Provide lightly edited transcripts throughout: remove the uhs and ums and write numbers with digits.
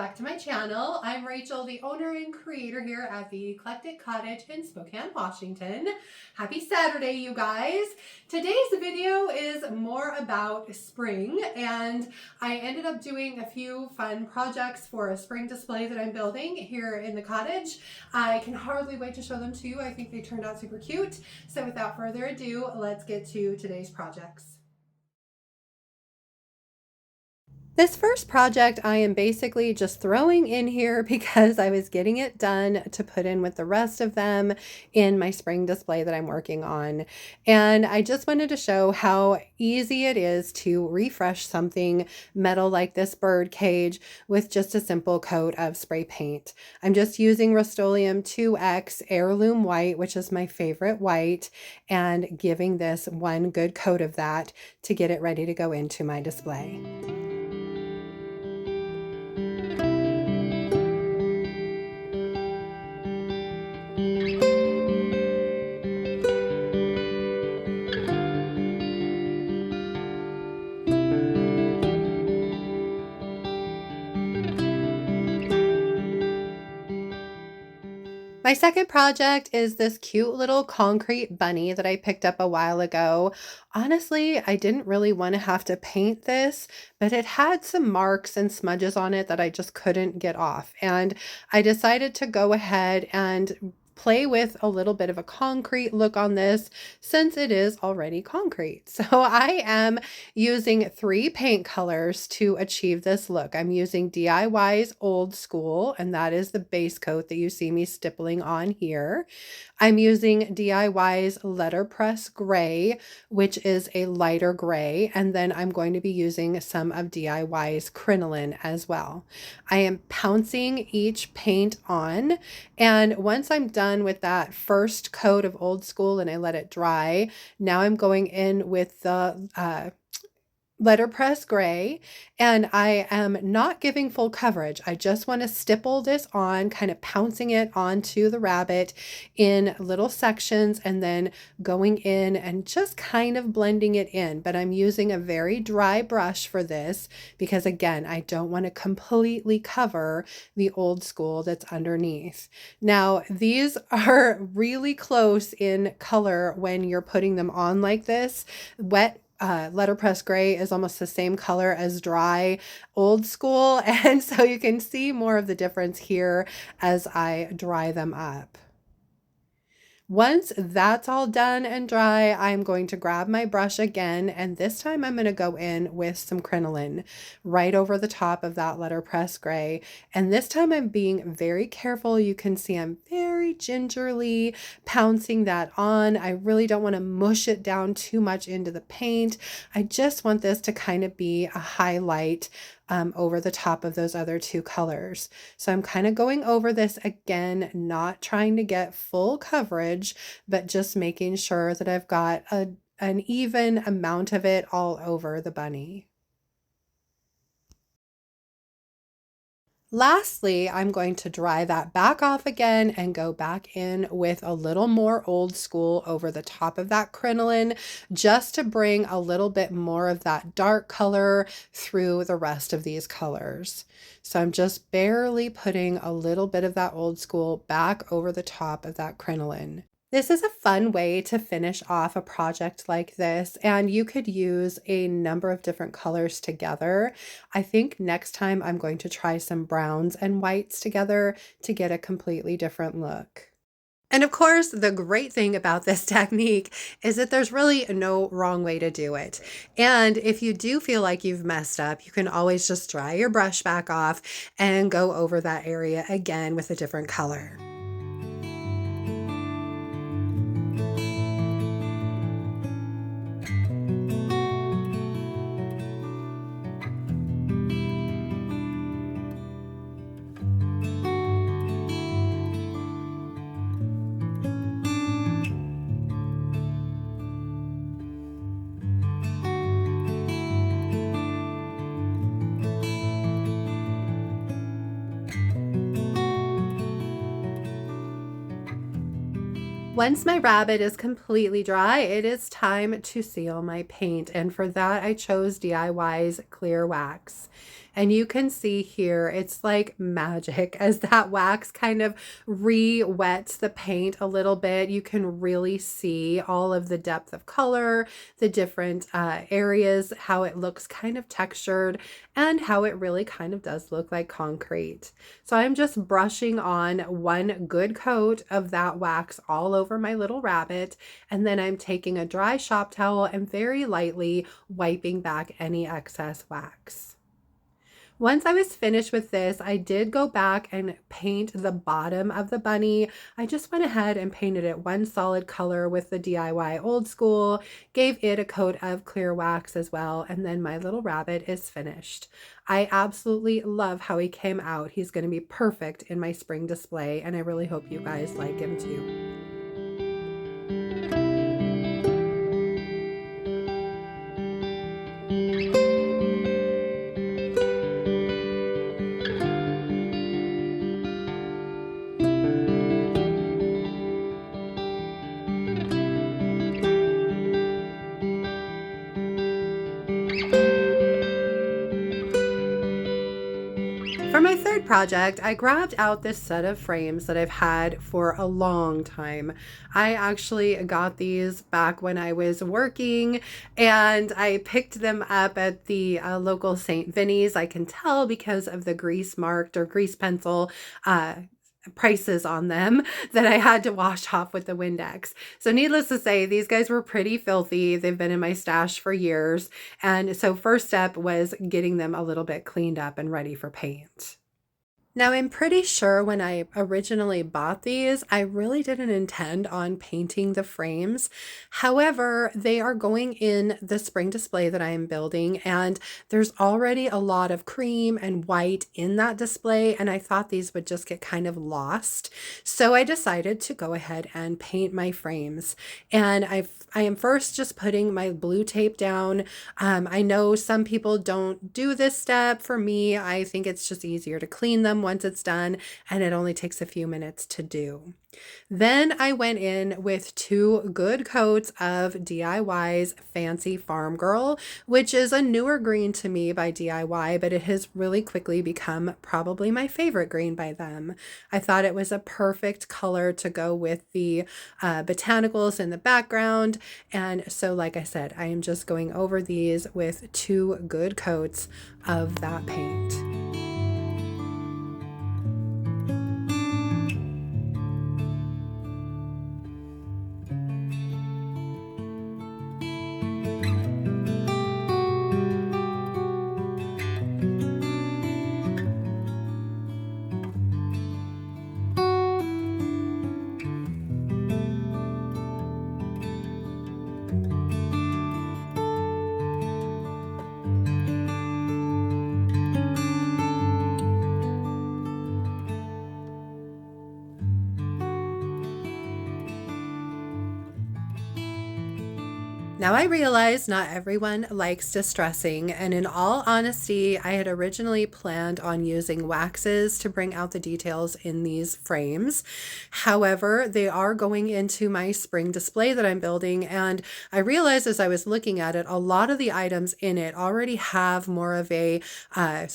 back to my channel. I'm Rachel, the owner and creator here at the Eclectic Cottage in Spokane, Washington. Happy Saturday, you guys. Today's video is more about spring, and I ended up doing a few fun projects for a spring display that I'm building here in the cottage. I can hardly wait to show them to you. I think they turned out super cute. So without further ado, let's get to today's projects. This first project I am basically just throwing in here because I was getting it done to put in with the rest of them in my spring display that I'm working on. And I just wanted to show how easy it is to refresh something metal like this bird cage with just a simple coat of spray paint. I'm just using Rustoleum 2X Heirloom White, which is my favorite white, and giving this one good coat of that to get it ready to go into my display. My second project is this cute little concrete bunny that I picked up a while ago. Honestly, I didn't really want to have to paint this, but it had some marks and smudges on it that I just couldn't get off. And I decided to go ahead and play with a little bit of a concrete look on this since it is already concrete. So I am using 3 paint colors to achieve this look. I'm using DIY's Old School, and that is the base coat that you see me stippling on here. I'm using DIY's Letterpress Gray, which is a lighter gray, and then I'm going to be using some of DIY's Crinoline as well. I am pouncing each paint on, and once I'm done with that first coat of Old School and I let it dry, now I'm going in with the letterpress gray, and I am not giving full coverage. I just want to stipple this on, kind of pouncing it onto the rabbit in little sections and then going in and just kind of blending it in. But I'm using a very dry brush for this because, again, I don't want to completely cover the Old School that's underneath. Now, these are really close in color when you're putting them on like this. Wet letterpress gray is almost the same color as dry Old School, and so you can see more of the difference here as I dry them up. Once that's all done and dry, I'm going to grab my brush again, and this time I'm going to go in with some crinoline right over the top of that letterpress gray. And this time I'm being very careful. You can see I'm very gingerly pouncing that on. I really don't want to mush it down too much into the paint. I just want this to kind of be a highlight over the top of those other 2 colors. So I'm kind of going over this again, not trying to get full coverage, but just making sure that I've got an even amount of it all over the bunny. Lastly, I'm going to dry that back off again and go back in with a little more Old School over the top of that crinoline, just to bring a little bit more of that dark color through the rest of these colors. So I'm just barely putting a little bit of that Old School back over the top of that crinoline. This is a fun way to finish off a project like this, and you could use a number of different colors together. I think next time I'm going to try some browns and whites together to get a completely different look. And of course, the great thing about this technique is that there's really no wrong way to do it. And if you do feel like you've messed up, you can always just dry your brush back off and go over that area again with a different color. Once my rabbit is completely dry, it is time to seal my paint, and for that I chose DIY's clear wax. And you can see here, it's like magic as that wax kind of re-wets the paint a little bit. You can really see all of the depth of color, the different areas, how it looks kind of textured, and how it really kind of does look like concrete. So I'm just brushing on one good coat of that wax all over my little rabbit, and then I'm taking a dry shop towel and very lightly wiping back any excess wax. Once I was finished with this, I did go back and paint the bottom of the bunny. I just went ahead and painted it one solid color with the DIY old school, gave it a coat of clear wax as well, and then my little rabbit is finished. I absolutely love how he came out. He's going to be perfect in my spring display, and I really hope you guys like him too. For my third project, I grabbed out this set of frames that I've had for a long time. I actually got these back when I was working, and I picked them up at the local St. Vinny's. I can tell because of the grease marked or grease pencil prices on them that I had to wash off with the Windex. So needless to say, these guys were pretty filthy. They've been in my stash for years. And so first step was getting them a little bit cleaned up and ready for paint. Now, I'm pretty sure when I originally bought these, I really didn't intend on painting the frames. However, they are going in the spring display that I am building, and there's already a lot of cream and white in that display, and I thought these would just get kind of lost. So I decided to go ahead and paint my frames. And I am first just putting my blue tape down. I know some people don't do this step. For me, I think it's just easier to clean them once it's done, and it only takes a few minutes to do. Then I went in with 2 good coats of DIY's Fancy Farmgirl, which is a newer green to me by DIY, but it has really quickly become probably my favorite green by them. I thought it was a perfect color to go with the botanicals in the background, and so like I said, I am just going over these with 2 good coats of that paint. Now I realize not everyone likes distressing, and in all honesty, I had originally planned on using waxes to bring out the details in these frames. However, they are going into my spring display that I'm building, and I realized as I was looking at it, a lot of the items in it already have more of a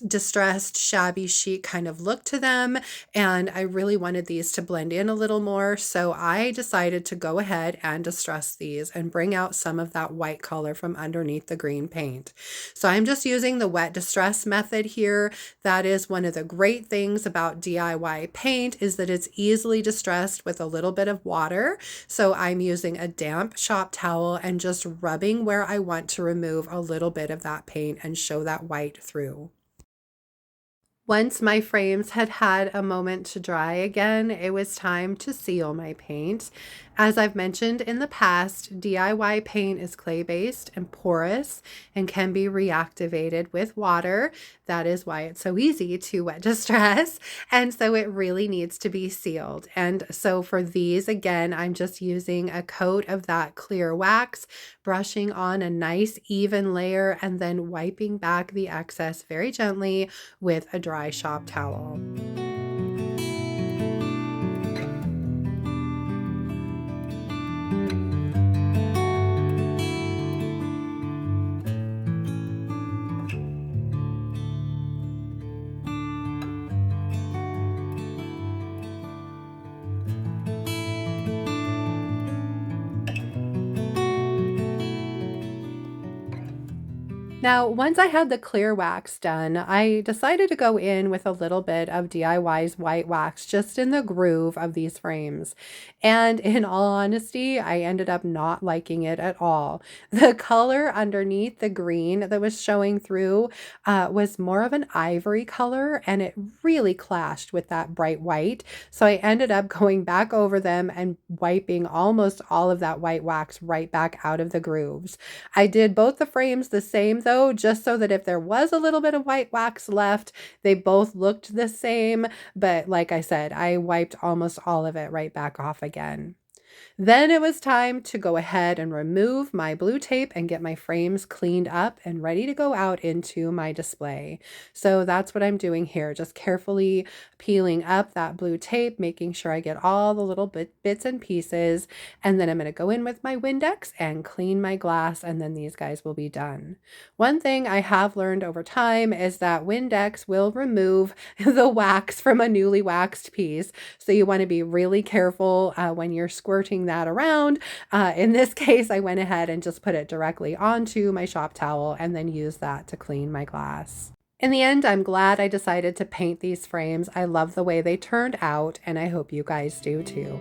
distressed, shabby chic kind of look to them, and I really wanted these to blend in a little more, so I decided to go ahead and distress these and bring out some of that white color from underneath the green paint. So I'm just using the wet distress method here. That is one of the great things about DIY paint, is that it's easily distressed with a little bit of water. So I'm using a damp shop towel and just rubbing where I want to remove a little bit of that paint and show that white through. Once my frames had had a moment to dry again, it was time to seal my paint. As I've mentioned in the past, DIY paint is clay-based and porous and can be reactivated with water. That is why it's so easy to wet distress, and so it really needs to be sealed. And so for these, again, I'm just using a coat of that clear wax, brushing on a nice even layer, and then wiping back the excess very gently with a dry shop towel. Now, once I had the clear wax done, I decided to go in with a little bit of DIY's white wax just in the groove of these frames. And in all honesty, I ended up not liking it at all. The color underneath the green that was showing through was more of an ivory color, and it really clashed with that bright white. So I ended up going back over them and wiping almost all of that white wax right back out of the grooves. I did both the frames the same though, just so that if there was a little bit of white wax left, they both looked the same. But like I said, I wiped almost all of it right back off again. Then it was time to go ahead and remove my blue tape and get my frames cleaned up and ready to go out into my display. So that's what I'm doing here, just carefully peeling up that blue tape, making sure I get all the little bits and pieces. And then I'm going to go in with my Windex and clean my glass, and then these guys will be done. One thing I have learned over time is that Windex will remove the wax from a newly waxed piece. So you want to be really careful when you're squirting that around. In this case, I went ahead and just put it directly onto my shop towel and then used that to clean my glass. In the end, I'm glad I decided to paint these frames. I love the way they turned out, and I hope you guys do too.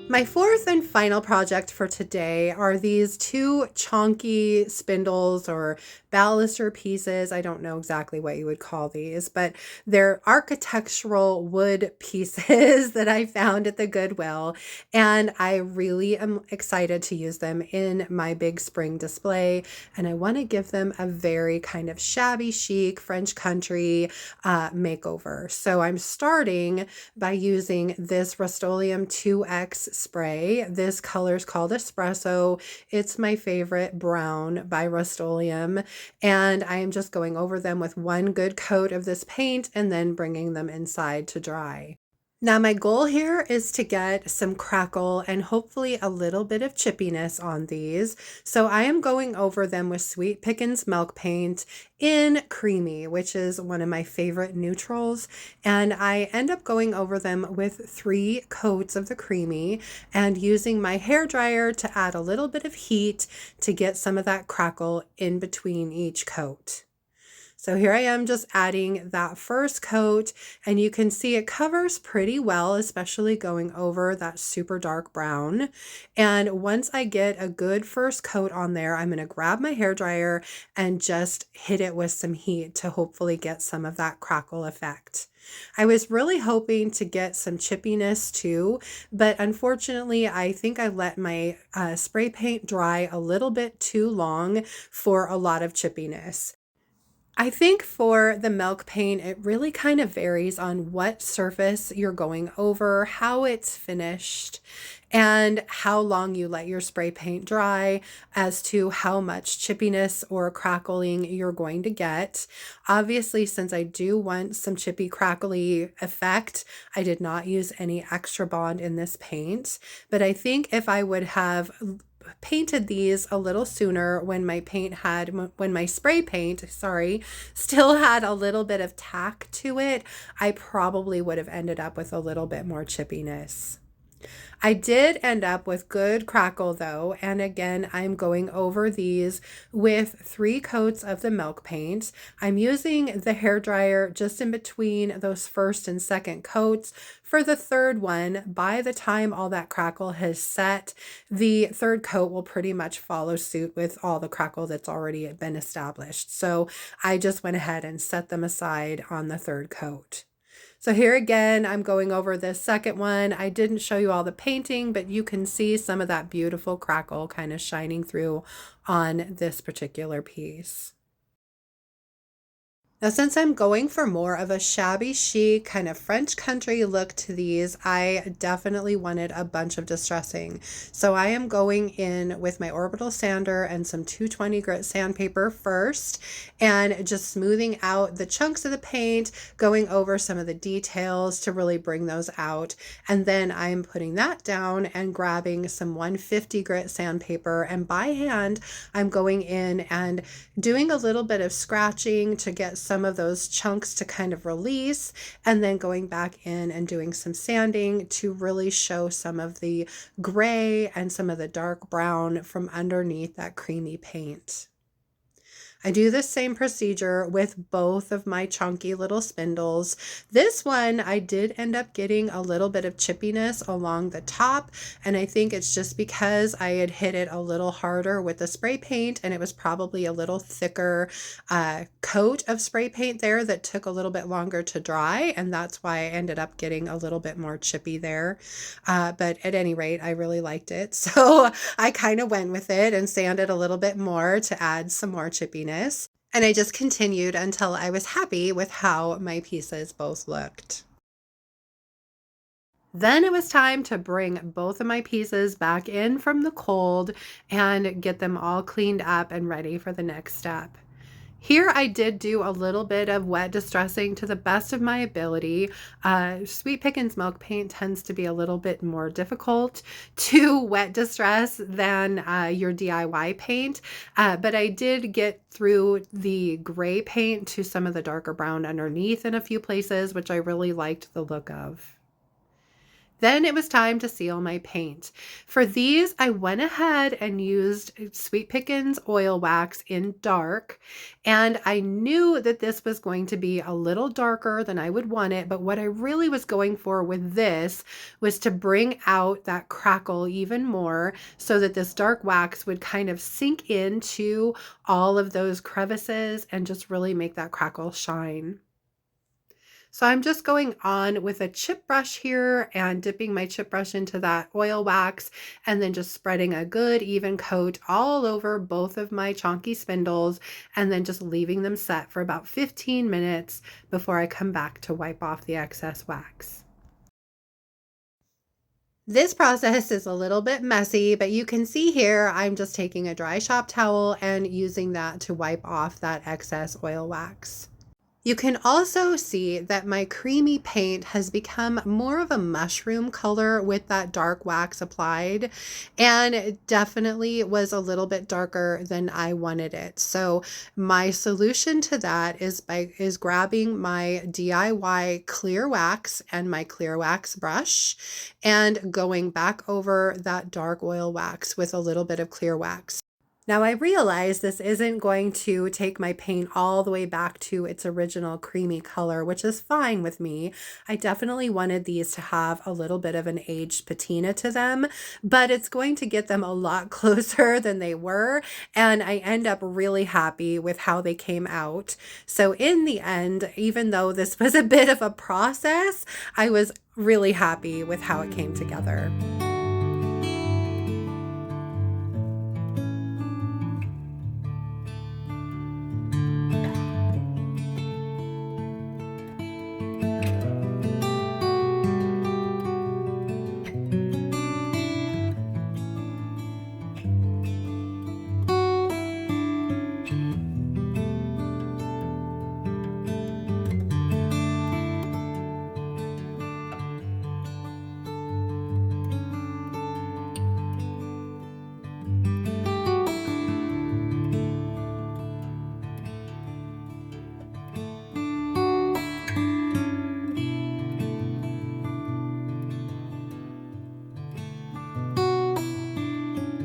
My fourth and final project for today are these two chonky spindles or baluster pieces. I don't know exactly what you would call these, but they're architectural wood pieces that I found at the Goodwill. And I really am excited to use them in my big spring display. And I want to give them a very kind of shabby chic French country makeover. So I'm starting by using this Rustoleum 2X spray. This color is called Espresso. It's my favorite brown by Rustoleum. And I am just going over them with one good coat of this paint and then bringing them inside to dry. Now my goal here is to get some crackle and hopefully a little bit of chippiness on these. So I am going over them with Sweet Pickins milk paint in Creamy, which is one of my favorite neutrals. And I end up going over them with 3 coats of the Creamy and using my hairdryer to add a little bit of heat to get some of that crackle in between each coat. So here I am just adding that first coat, and you can see it covers pretty well, especially going over that super dark brown. And once I get a good first coat on there, I'm going to grab my hairdryer and just hit it with some heat to hopefully get some of that crackle effect. I was really hoping to get some chippiness too, but unfortunately, I think I let my spray paint dry a little bit too long for a lot of chippiness. I think for the milk paint, it really kind of varies on what surface you're going over, how it's finished, and how long you let your spray paint dry as to how much chippiness or crackling you're going to get. Obviously, since I do want some chippy crackly effect, I did not use any extra bond in this paint, but I think if I would have painted these a little sooner when my spray paint, still had a little bit of tack to it, I probably would have ended up with a little bit more chippiness. I did end up with good crackle though, and again, I'm going over these with 3 coats of the milk paint. I'm using the hairdryer just in between those first and second coats. For the third one, by the time all that crackle has set, the third coat will pretty much follow suit with all the crackle that's already been established. So I just went ahead and set them aside on the third coat. So here again, I'm going over this second one. I didn't show you all the painting, but you can see some of that beautiful crackle kind of shining through on this particular piece. Now, since I'm going for more of a shabby chic kind of French country look to these, I definitely wanted a bunch of distressing. So I am going in with my orbital sander and some 220 grit sandpaper first, and just smoothing out the chunks of the paint, going over some of the details to really bring those out. And then I'm putting that down and grabbing some 150 grit sandpaper, and by hand, I'm going in and doing a little bit of scratching to get some of those chunks to kind of release, and then going back in and doing some sanding to really show some of the gray and some of the dark brown from underneath that creamy paint. I do the same procedure with both of my chunky little spindles. This one, I did end up getting a little bit of chippiness along the top, and I think it's just because I had hit it a little harder with the spray paint, and it was probably a little thicker coat of spray paint there that took a little bit longer to dry, and that's why I ended up getting a little bit more chippy there. But at any rate, I really liked it. So I kind of went with it and sanded a little bit more to add some more chippiness. And I just continued until I was happy with how my pieces both looked. Then it was time to bring both of my pieces back in from the cold and get them all cleaned up and ready for the next step. Here I did do a little bit of wet distressing to the best of my ability. Sweet Pickins milk paint tends to be a little bit more difficult to wet distress than your DIY paint, but I did get through the gray paint to some of the darker brown underneath in a few places, which I really liked the look of. Then it was time to seal my paint. For these, I went ahead and used Sweet Pickins oil wax in dark, and I knew that this was going to be a little darker than I would want it, but what I really was going for with this was to bring out that crackle even more so that this dark wax would kind of sink into all of those crevices and just really make that crackle shine. So I'm just going on with a chip brush here and dipping my chip brush into that oil wax, and then just spreading a good even coat all over both of my chonky spindles, and then just leaving them set for about 15 minutes before I come back to wipe off the excess wax. This process is a little bit messy, but you can see here I'm just taking a dry shop towel and using that to wipe off that excess oil wax. You can also see that my creamy paint has become more of a mushroom color with that dark wax applied, and it definitely was a little bit darker than I wanted it. So my solution to that is grabbing my DIY clear wax and my clear wax brush and going back over that dark oil wax with a little bit of clear wax. Now I realize this isn't going to take my paint all the way back to its original creamy color, which is fine with me. I definitely wanted these to have a little bit of an aged patina to them, but it's going to get them a lot closer than they were, and I end up really happy with how they came out. So in the end, even though this was a bit of a process, I was really happy with how it came together.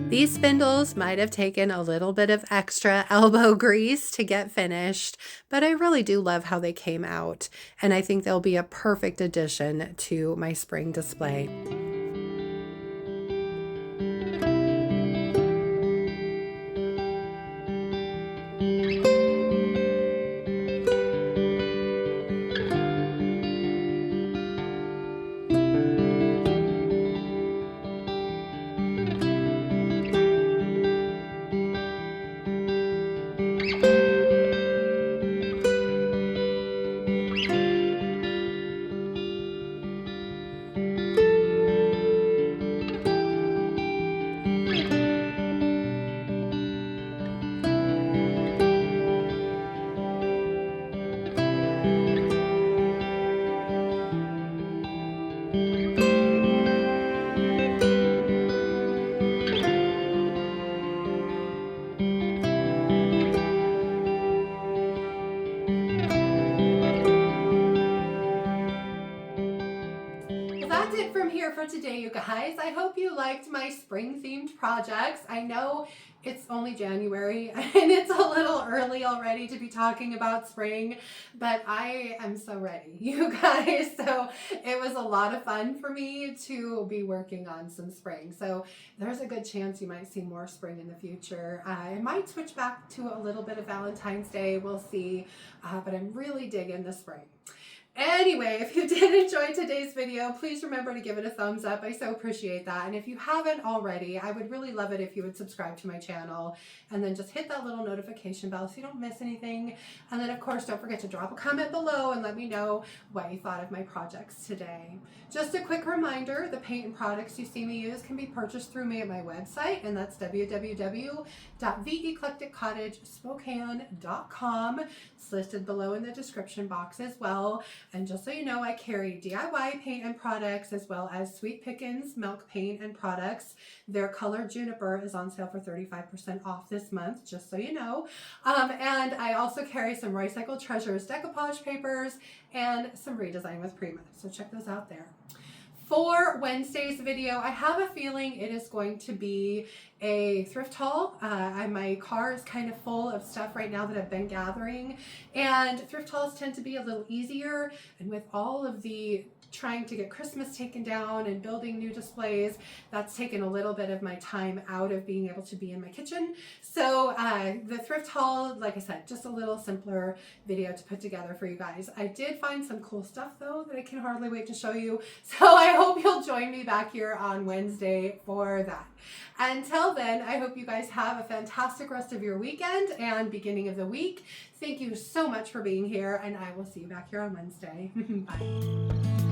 These spindles might have taken a little bit of extra elbow grease to get finished, but I really do love how they came out, and I think they'll be a perfect addition to my spring display. here for today, you guys. I hope you liked my spring themed projects. I know it's only January and it's a little early already to be talking about spring, but I am so ready, you guys. So it was a lot of fun for me to be working on some spring. So there's a good chance you might see more spring in the future. I might switch back to a little bit of Valentine's Day. We'll see, but I'm really digging the spring. Anyway, if you did enjoy today's video, please remember to give it a thumbs up. I so appreciate that. And if you haven't already, I would really love it if you would subscribe to my channel and then just hit that little notification bell so you don't miss anything. And then of course, don't forget to drop a comment below and let me know what you thought of my projects today. Just a quick reminder, the paint and products you see me use can be purchased through me at my website, and that's www.theeclecticcottagespokane.com. It's listed below in the description box as well. And just so you know, I carry DIY paint and products as well as Sweet Pickins milk paint and products. Their color Juniper is on sale for 35% off this month, just so you know. And I also carry some Recycled Treasures decoupage papers and some Redesign with Prima. So check those out there. For Wednesday's video, I have a feeling it is going to be a thrift haul. My car is kind of full of stuff right now that I've been gathering, and thrift hauls tend to be a little easier, and with all of the trying to get Christmas taken down and building new displays, that's taken a little bit of my time out of being able to be in my kitchen. So the thrift haul, like I said, just a little simpler video to put together for you guys. I did find some cool stuff though that I can hardly wait to show you. So I hope you'll join me back here on Wednesday for that. Until then, I hope you guys have a fantastic rest of your weekend and beginning of the week. Thank you so much for being here, and I will see you back here on Wednesday. Bye.